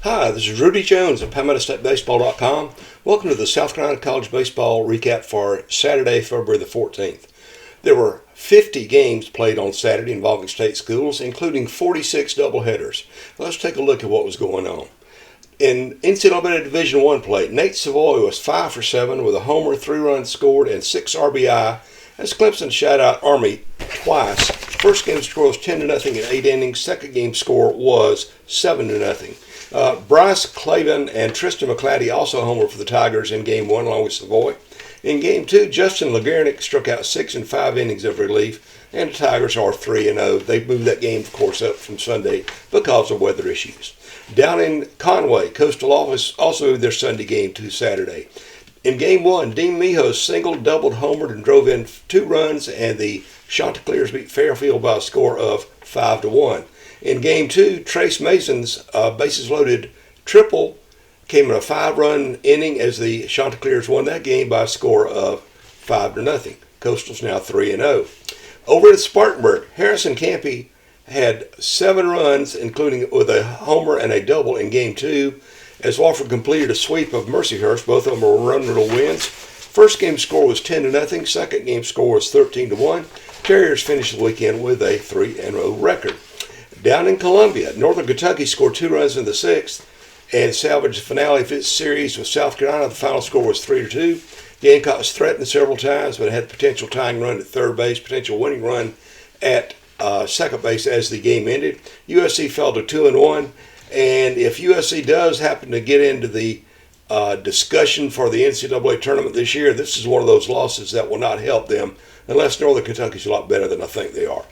Hi, this is Rudy Jones of Palmetto State Baseball.com. Welcome to the South Carolina College Baseball recap for Saturday, February the 14th. There were 50 games played on Saturday involving state schools, including 46 doubleheaders. Let's take a look at what was going on. In NCAA Division I play, Nate Savoy was 5 for 7 with a homer, 3 runs scored, and 6 RBI as Clemson shut out Army twice. First game score was 10-0 in 8 innings. Second game score was 7-0. Bryce Clavin and Tristan McClatty also homered for the Tigers in Game 1 along with Savoy. In Game 2, Justin Lagernick struck out 6 in 5 innings of relief, and the Tigers are 3-0. They moved that game, of course, up from Sunday because of weather issues. Down in Conway, Coastal also moved their Sunday game to Saturday. In Game 1, Dean Mijos singled, doubled, homered, and drove in 2 runs, and the Chanticleers beat Fairfield by a score of 5-1. In Game 2, Trace Mason's bases-loaded triple came in a 5-run inning as the Chanticleers won that game by a score of 5-0. Coastal's now 3-0. Over at Spartanburg, Harrison Campy had 7 runs, including with a homer and a double in Game 2, as Wofford completed a sweep of Mercyhurst. Both of them were run-rule wins. First game score was 10-0. Second game score was 13-1. Terriers finished the weekend with a 3-0 record. Down in Columbia, Northern Kentucky scored 2 runs in the 6th and salvaged the finale of its series with South Carolina. The final score was 3-2. Gamecocks threatened several times, but had a potential tying run at third base, potential winning run at second base as the game ended. USC fell to 2-1, and if USC does happen to get into the discussion for the NCAA tournament this year, this is one of those losses that will not help them unless Northern Kentucky's a lot better than I think they are.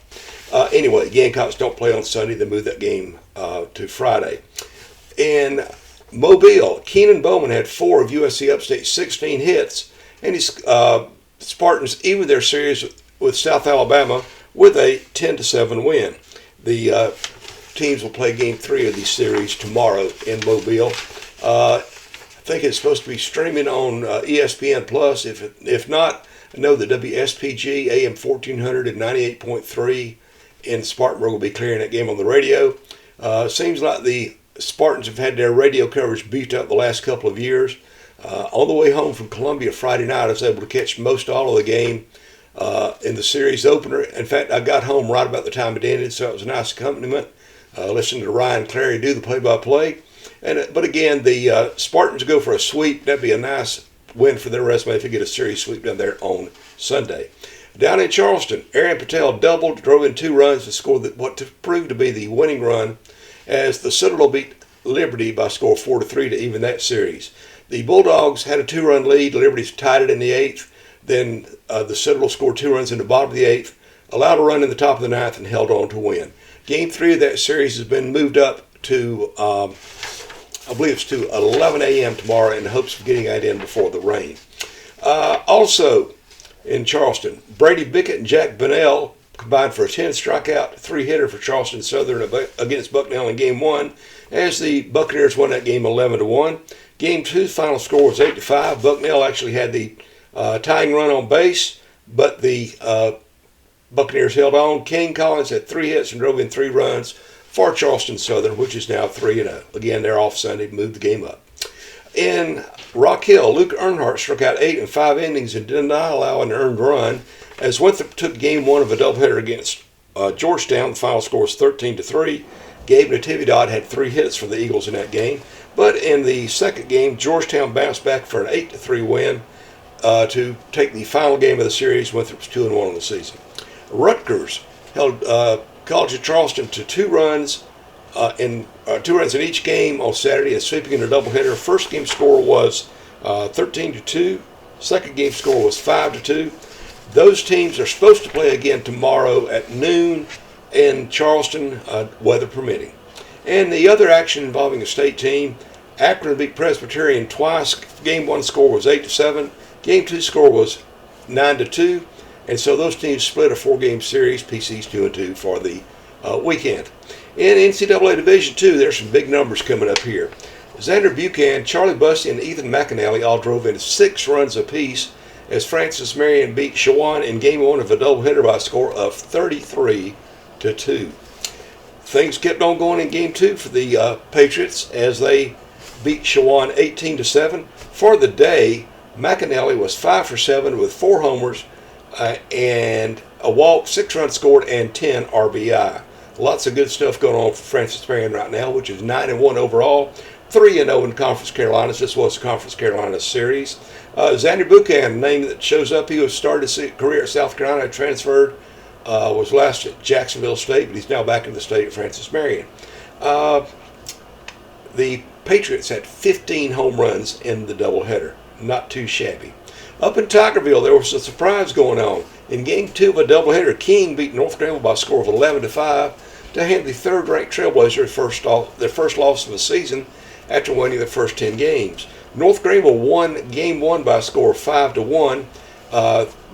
Anyway, Gamecocks don't play on Sunday. They moved that game to Friday. In Mobile, Keenan Bowman had 4 of USC Upstate's 16 hits, and his Spartans evened their series with South Alabama with a 10-7 win. The teams will play Game 3 of the series tomorrow in Mobile. I think it's supposed to be streaming on ESPN Plus. If not, I know the WSPG AM 1400 and 98.3 in Spartanburg will be clearing that game on the radio. Seems like the Spartans have had their radio coverage beefed up the last couple of years. On the way home from Columbia Friday night, I was able to catch most all of the game in the series opener. In fact, I got home right about the time it ended, so it was a nice accompaniment. Listening to Ryan Clary do the play-by-play. But again, the Spartans go for a sweep. That'd be a nice win for their resume if they get a series sweep down there on Sunday. Down in Charleston, Aaron Patel doubled, drove in 2 runs to score what proved to be the winning run as the Citadel beat Liberty by a score of 4-3 to even that series. The Bulldogs had a 2-run lead. Liberty tied it in the 8th. Then the Citadel scored 2 runs in the bottom of the 8th, allowed a run in the top of the 9th, and held on to win. Game 3 of that series has been moved up to, I believe it's to 11 a.m. tomorrow in hopes of getting that in before the rain. Also in Charleston, Brady Bickett and Jack Bunnell combined for a 10 strikeout, 3-hitter for Charleston Southern against Bucknell in Game 1 as the Buccaneers won that game 11-1. Game 2 final score was 8-5. Bucknell actually had the tying run on base, but the Buccaneers held on. King Collins had 3 hits and drove in 3 runs for Charleston Southern, which is now 3-0. Again, they're off Sunday to move the game up. In Rock Hill, Luke Earnhardt struck out 8 in 5 innings and did not allow an earned run as Winthrop took Game 1 of a doubleheader against Georgetown. The final score was 13-3. Gabe Natividad had 3 hits for the Eagles in that game. But in the second game, Georgetown bounced back for an 8-3 win to take the final game of the series. Winthrop's 2-1 on the season. Rutgers held College of Charleston to 2 runs in 2 runs in each game on Saturday, and sweeping in a doubleheader. First game score was 13-2. Second game score was 5-2. Those teams are supposed to play again tomorrow at noon in Charleston, weather permitting. And the other action involving a state team, Akron beat Presbyterian twice. Game 1 score was 8-7. Game 2 score was 9-2. And so those teams split a 4-game series, PC's 2-2 for the weekend. In NCAA Division II, there's some big numbers coming up here. Xander Buchanan, Charlie Bussey, and Ethan McAnally all drove in 6 runs apiece as Francis Marion beat Shawan in Game 1 of a doubleheader by a score of 33-2. things kept on going in Game 2 for the Patriots as they beat Shawan 18-7. For the day, McAnally was 5 for 7 with 4 homers and a walk, 6 runs scored, and 10 RBI. Lots of good stuff going on for Francis Marion right now, which is 9-1 overall, 3-0 in Conference Carolinas. This was the Conference Carolinas series. Xander Buchan, name that shows up, he was started his career at South Carolina, transferred, was last at Jacksonville State, but he's now back in the state of Francis Marion. The Patriots had 15 home runs in the doubleheader. Not too shabby. Up in Tigerville, there was a surprise going on. In Game 2 of a doubleheader, King beat North Greenville by a score of 11-5 to hand the third-ranked Trailblazers their first loss of the season after winning the first 10 games. North Greenville won Game 1 by a score of 5-1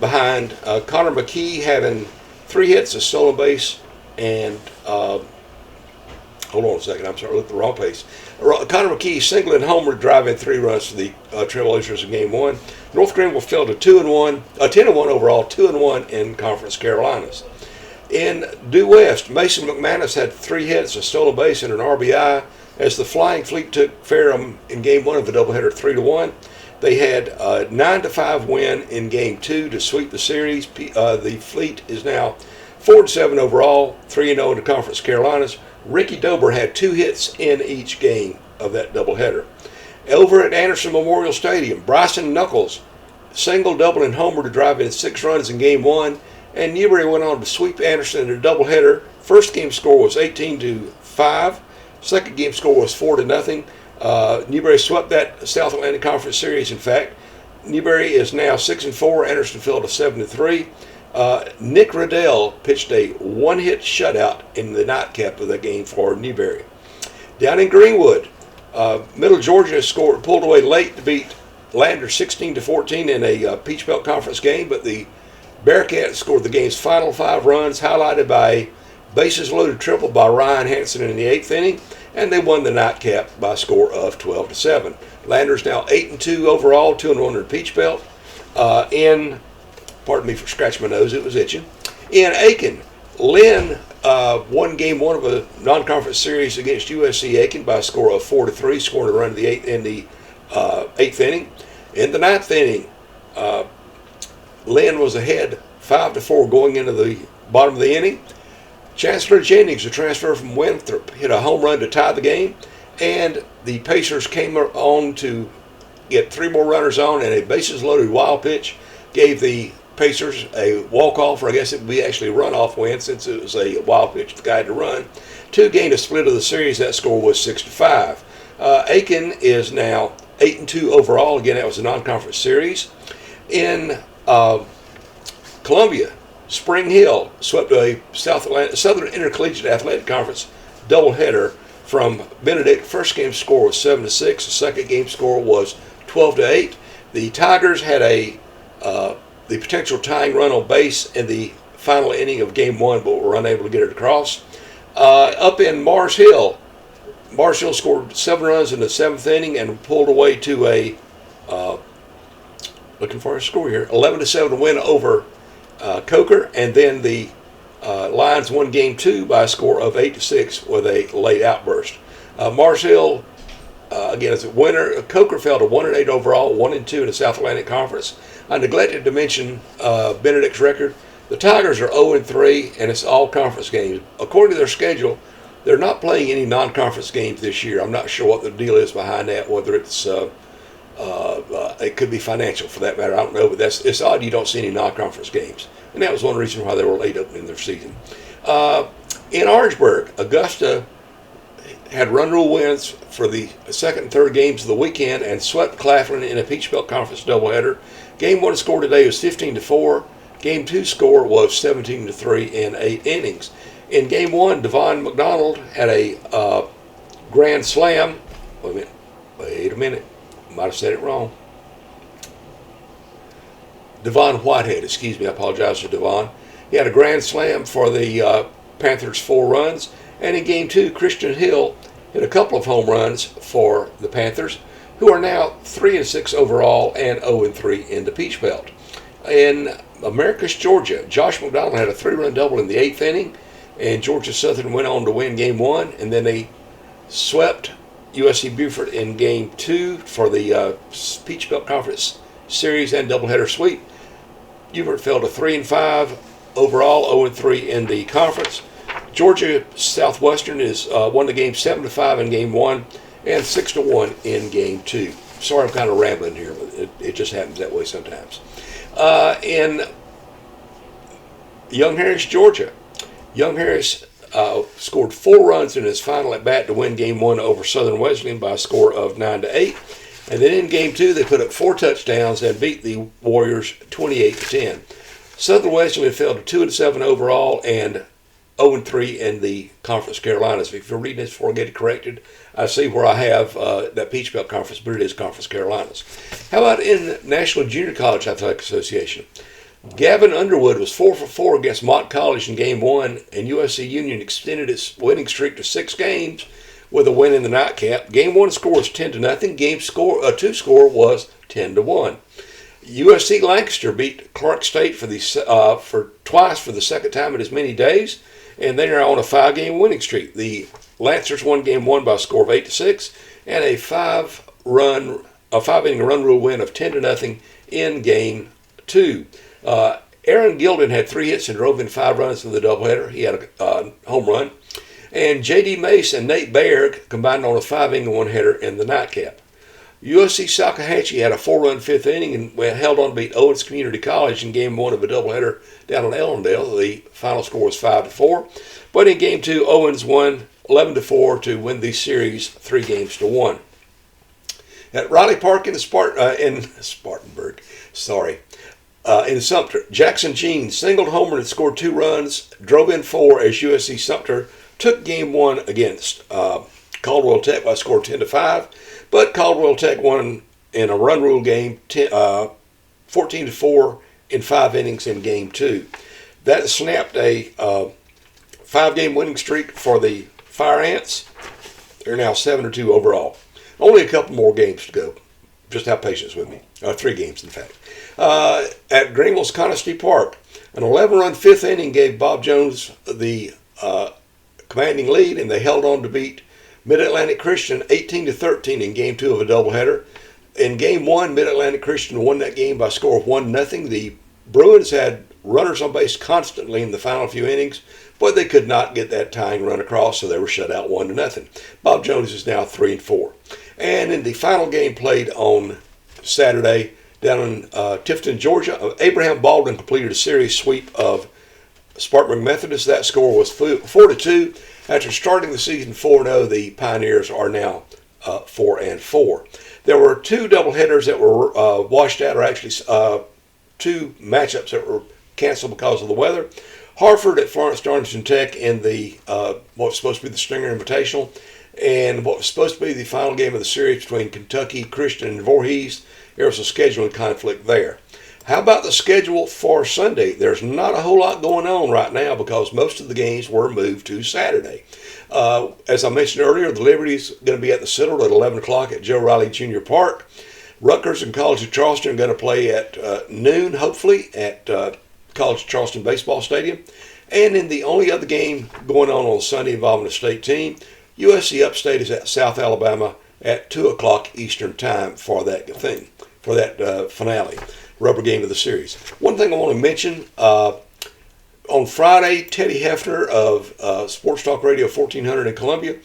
behind Connor McKee having 3 hits, a stolen base, and hold on a second, I'm sorry, I looked at the wrong place. Connor McKee single and homer, driving 3 runs for the Trailblazers in Game 1. North Greenville fell to 10-1 overall, 2-1 in Conference Carolinas. In Due West, Mason McManus had 3 hits, a stolen base, and an RBI as the Flying Fleet took Ferrum in Game 1 of the doubleheader 3-1. They had a 9-5 win in Game 2 to sweep the series. The Fleet is now 4-7 overall, 3-0 in the Conference Carolinas. Ricky Dober had 2 hits in each game of that doubleheader. Over at Anderson Memorial Stadium, Bryson Knuckles single, double, and homer to drive in 6 runs in Game 1, and Newberry went on to sweep Anderson in a doubleheader. First game score was 18-5. Second game score was 4-0. Newberry swept that South Atlantic Conference series. In fact, Newberry is now 6-4. Anderson fell to 7-3. Nick Riddell pitched a 1-hit shutout in the nightcap of the game for Newberry. Down in Greenwood, Middle Georgia pulled away late to beat Lander 16-14 in a Peach Belt Conference game, but the Bearcats scored the game's final 5 runs, highlighted by a bases-loaded triple by Ryan Hansen in the 8th inning, and they won the nightcap by a score of 12-7. Lander's now 8-2 overall, 2-1 in the Peach Belt. Pardon me for scratching my nose, it was itching. In Aiken, Lynn won Game 1 of a non-conference series against USC Aiken by a score of 4-3, scoring a run in the 8th inning. In the 9th inning, Lynn was ahead 5-4 going into the bottom of the inning. Chancellor Jennings, a transfer from Winthrop, hit a home run to tie the game, and the Pacers came on to get 3 more runners on, and a bases-loaded wild pitch gave the Pacers a walk-off, or I guess it would be actually a runoff win since it was a wild pitch the guy had to run. To gain a split of the series, that score was 6-5. Aiken is now 8-2 overall. Again, that was a non-conference series. In Columbia, Spring Hill swept a Southern Intercollegiate Athletic Conference doubleheader from Benedict. First game score was 7-6. The second game score was 12-8. The Tigers had the potential tying run on base in the final inning of Game 1, but were unable to get it across. Up in Mars Hill scored 7 runs in the 7th inning and pulled away to a, looking for a score here, 11-7 win over Coker, and then the Lions won Game 2 by a score of 8-6 with a late outburst. Mars Hill, again, as a winner, Coker fell to 1-8 overall, 1-2 in the South Atlantic Conference. I neglected to mention Benedict's record. The Tigers are 0-3, and it's all conference games. According to their schedule, they're not playing any non-conference games this year. I'm not sure what the deal is behind that, whether it's it could be financial for that matter. I don't know, but it's odd you don't see any non-conference games. And that was one reason why they were late opening their season. In Orangeburg, Augusta had run rule wins for the second and third games of the weekend and swept Claflin in a Peach Belt Conference doubleheader. Game 1 score today was 15-4. Game 2 score was 17-3 in 8 innings. In Game 1, Devon McDonald had a grand slam. Wait a minute. Might have said it wrong. Devon Whitehead, excuse me. I apologize for Devon. He had a grand slam for the Panthers' 4 runs. And in Game 2, Christian Hill hit a couple of home runs for the Panthers, who are now 3-6 overall and 0-3 in the Peach Belt. In Americus, Georgia, Josh McDonald had a 3-run double in the 8th inning, and Georgia Southern went on to win Game 1, and then they swept USC Beaufort in Game 2 for the Peach Belt Conference Series and doubleheader sweep. Beaufort fell to 3-5 overall, 0-3 in the conference. Georgia Southwestern is won the game 7-5 in Game 1 and 6-1 in Game 2. Sorry, I'm kind of rambling here, but it just happens that way sometimes. In Young Harris, Georgia, Young Harris scored 4 runs in his final at bat to win Game 1 over Southern Wesleyan by a score of 9-8. And then in Game 2, they put up 4 touchdowns and beat the Warriors 28-10. Southern Wesleyan fell to 2-7 overall and 0-3 in the Conference Carolinas. If you're reading this before I get it corrected, I see where I have that Peach Belt Conference, but it is Conference Carolinas. How about in National Junior College Athletic Association? Gavin Underwood was 4 for 4 against Mott College in Game 1, and USC Union extended its winning streak to 6 games with a win in the nightcap. Game 1 score was 10-0. Game 2 score was 10-1. USC Lancaster beat Clark State for twice for the second time in as many days, and they are on a 5-game winning streak. The Lancers won Game 1 by a score of 8-6, and a 5-inning run rule win of 10-0 in Game 2. Aaron Gilden had 3 hits and drove in 5 runs in the doubleheader. He had a home run. And J.D. Mace and Nate Baird combined on a 5-inning one-hitter in the nightcap. USC Salkehatchie had a 4-run 5th inning and held on to beat Owens Community College in Game 1 of a doubleheader down in Ellendale. The final score was 5-4. But in Game 2, Owens won 11-4 to win the series 3-1. At Riley Park in Spartanburg, in Sumter, Jackson Jean singled homer and scored 2 runs, drove in 4 as USC Sumter took Game 1 against Caldwell Tech by a score of 10-5, but Caldwell Tech won in a run rule game 14-4 in 5 innings in Game 2. That snapped a 5-game winning streak for the Fire Ants. They're now 7-2 overall. Only a couple more games to go. Just have patience with me. 3 games, in fact. At Greenville's Conisty Park, an 11-run 5th inning gave Bob Jones the commanding lead, and they held on to beat Mid-Atlantic Christian 18-13 in Game 2 of a doubleheader. In Game 1, Mid-Atlantic Christian won that game by a score of 1-0. The Bruins had runners on base constantly in the final few innings, but they could not get that tying run across, so they were shut out 1-0. Bob Jones is now 3-4. And in the final game played on Saturday down in Tifton, Georgia, Abraham Baldwin completed a series sweep of Spartanburg Methodist. That score was 4-2. After starting the season 4-0, the Pioneers are now 4-4. There were 2 doubleheaders that were washed out, or actually 2 matchups that were canceled because of the weather. Hartford at Florence Darlington Tech in the what was supposed to be the Stringer Invitational, and what was supposed to be the final game of the series between Kentucky Christian and Voorhees. There was a scheduling conflict there. How about the schedule for Sunday? There's not a whole lot going on right now because most of the games were moved to Saturday. As I mentioned earlier, the Liberty's going to be at the Citadel at 11 o'clock at Joe Riley Jr. Park. Rutgers and College of Charleston are going to play at noon, hopefully, at College of Charleston Baseball Stadium. And in the only other game going on Sunday involving the state team, USC Upstate is at South Alabama at 2 o'clock Eastern Time for that thing, for that finale, rubber game of the series. One thing I want to mention, on Friday, Teddy Hefner of Sports Talk Radio 1400 in Columbia,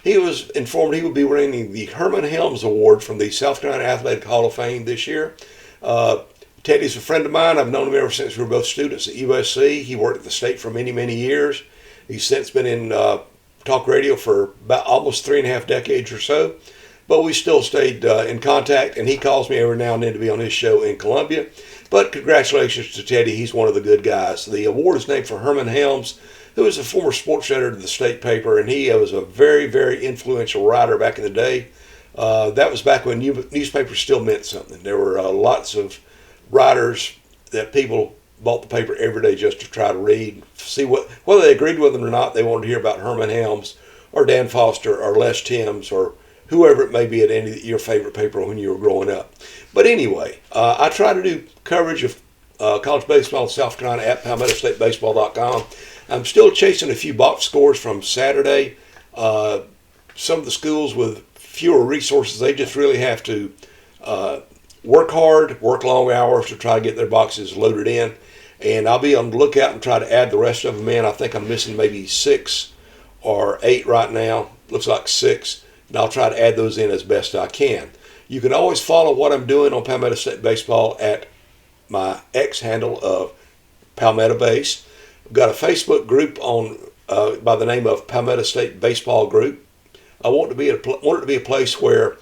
he was informed he would be winning the Herman Helms Award from the South Carolina Athletic Hall of Fame this year. Teddy's a friend of mine. I've known him ever since we were both students at USC. He worked at the state for many, many years. He's since been in talk radio for about almost 3.5 decades or so. But we still stayed in contact, and he calls me every now and then to be on his show in Columbia. But congratulations to Teddy. He's one of the good guys. The award is named for Herman Helms, who was a former sports editor of the state paper, and he was a very, very influential writer back in the day. That was back when newspapers still meant something. There were lots of writers that people bought the paper every day just to try to read, see whether they agreed with them or not. They wanted to hear about Herman Helms or Dan Foster or Les Timms or whoever it may be at any of your favorite paper when you were growing up. But anyway, I try to do coverage of college baseball in South Carolina at PalmettoStateBaseball.com. I'm still chasing a few box scores from Saturday. Some of the schools with fewer resources, they just really have to work hard, work long hours to try to get their boxes loaded in. And I'll be on the lookout and try to add the rest of them in. I think I'm missing maybe 6 or 8 right now. Looks like 6. And I'll try to add those in as best I can. You can always follow what I'm doing on Palmetto State Baseball at my X handle of Palmetto Base. I've got a Facebook group on by the name of Palmetto State Baseball Group. I want it to be a place where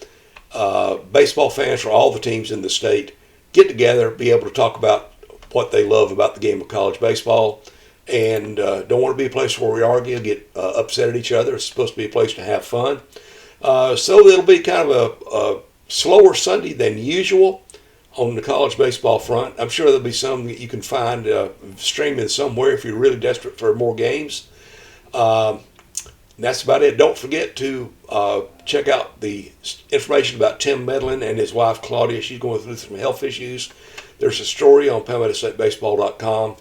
baseball fans from all the teams in the state get together, be able to talk about what they love about the game of college baseball, and don't want to be a place where we argue, get upset at each other. It's supposed to be a place to have fun. So it'll be kind of a slower Sunday than usual on the college baseball front. I'm sure there'll be some that you can find streaming somewhere if you're really desperate for more games. That's about it. Don't forget to check out the information about Tim Medlin and his wife Claudia. She's going through some health issues. There's a story on PalmettoStateBaseball.com.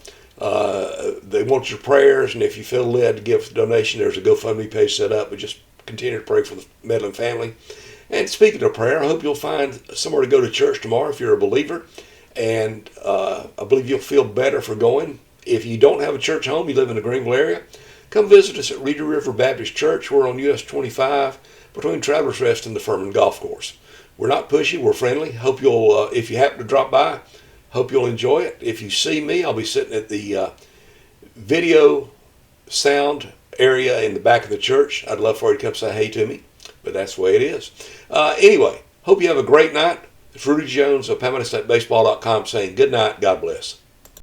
They want your prayers, and if you feel led to give a donation, there's a GoFundMe page set up. But just continue to pray for the Medlin family. And speaking of prayer, I hope you'll find somewhere to go to church tomorrow if you're a believer. And I believe you'll feel better for going. If you don't have a church home, you live in the Greenville area, come visit us at Reeder River Baptist Church. We're on US 25 between Travelers Rest and the Furman Golf Course. We're not pushy. We're friendly. Hope you'll, if you happen to drop by, hope you'll enjoy it. If you see me, I'll be sitting at the video sound area in the back of the church. I'd love for you to come say hey to me, but that's the way it is. Anyway, hope you have a great night. It's Rudy Jones of PalmettoStateBaseball.com saying good night. God bless.